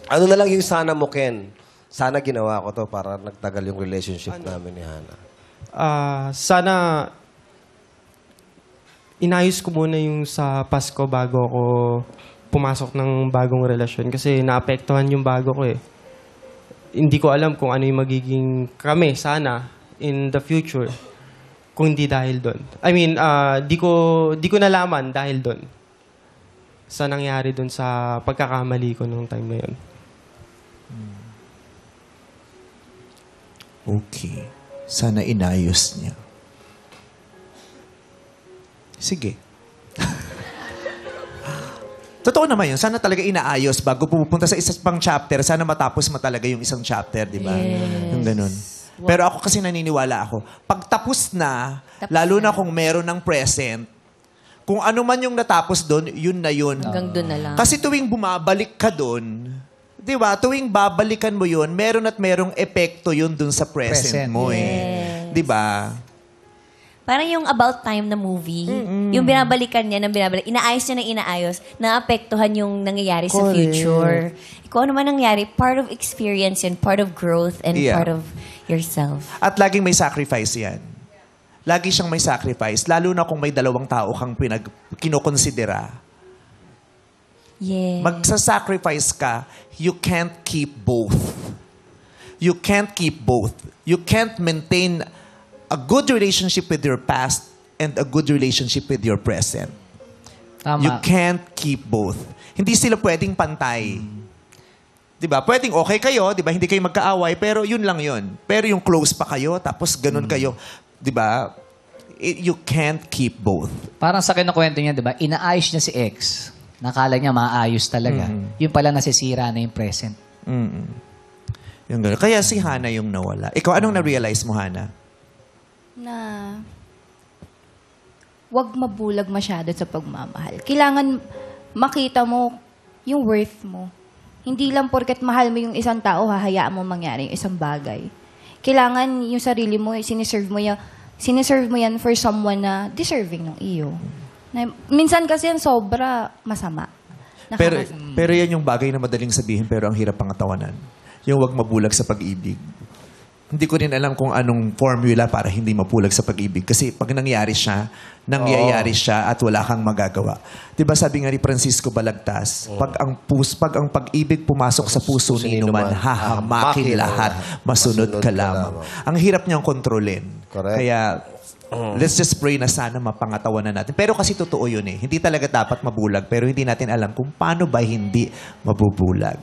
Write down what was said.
Ano na lang yung sana mo, Ken? Sana ginawa ko to para nagtagal yung relationship namin ni Hana. Sana inayos ko muna yung sa Pasko bago ako pumasok ng bagong relasyon kasi naapektuhan yung bago ko eh. Hindi ko alam kung ano yung magiging kami sana in the future kung hindi dahil doon. I mean, di ko nalaman dahil doon sa nangyari doon sa pagkakamali ko nung time na yun. Okay. Sana inayos niya. Sige. Totoo naman yun. Sana talaga inaayos bago pupunta sa isa pang chapter. Sana matapos mo talaga yung isang chapter, di ba? Yes. Yung ganun. Pero ako kasi naniniwala ako. Pag tapos na, lalo na kung meron ng present, kung ano man yung natapos doon, yun na yun. Hanggang doon na lang. Kasi tuwing bumabalik ka doon, di ba? Tuwing babalikan mo yun, meron at merong epekto yun doon sa present mo eh. Di ba? Parang yung About Time na movie, yung binabalikan niya ng binabalik, inaayos niya ng inaayos, naapektuhan yung nangyayari sa future. Kung ano man nangyari, part of experience and part of growth and part of yourself. At laging may sacrifice yan. Lagi siyang may sacrifice, lalo na kung may dalawang tao kang kinokonsidera. Yes. Magsasacrifice ka, you can't keep both. You can't keep both. You can't maintain a good relationship with your past and a good relationship with your present. Tama. You can't keep both. Hindi sila pwedeng pantay. 'Di ba? Pwedeng okay kayo, 'di ba? Hindi kayo magkaaway, pero yun lang yun. Pero yung close pa kayo, tapos ganun kayo, 'di ba? You can't keep both. Parang sa kinukwento niya, di ba? Inaayos niya si ex. Nakala niya maayos talaga. Yung pala nasisira na yung present. Yung ganun. Kaya si Hana yung nawala. Ikaw, anong na-realize mo, Hana? Na wag mabulag masyado sa pagmamahal. Kailangan makita mo yung worth mo. Hindi lang porket mahal mo yung isang tao, hahayaan mo mangyari yung isang bagay. Kailangan yung sarili mo, siniserve mo yan for someone na deserving ng iyo. Na, minsan kasi yan sobra masama. Pero yan yung bagay na madaling sabihin pero ang hirap pangatawanan. Yung wag mabulag sa pag-ibig. Hindi ko rin alam kung anong formula para hindi mapulag sa pag-ibig. Kasi pag nangyayari siya at wala kang magagawa. Diba sabi nga ni Francisco Balagtas, pag ang pag-ibig pumasok sa puso ni Numan, hahamakin lahat, masunod ka lamang. Ang hirap niyang kontrolin. Correct. Kaya, let's just pray na sana mapangatawanan natin. Pero kasi totoo yun eh. Hindi talaga dapat mabulag, pero hindi natin alam kung paano ba hindi mabubulag.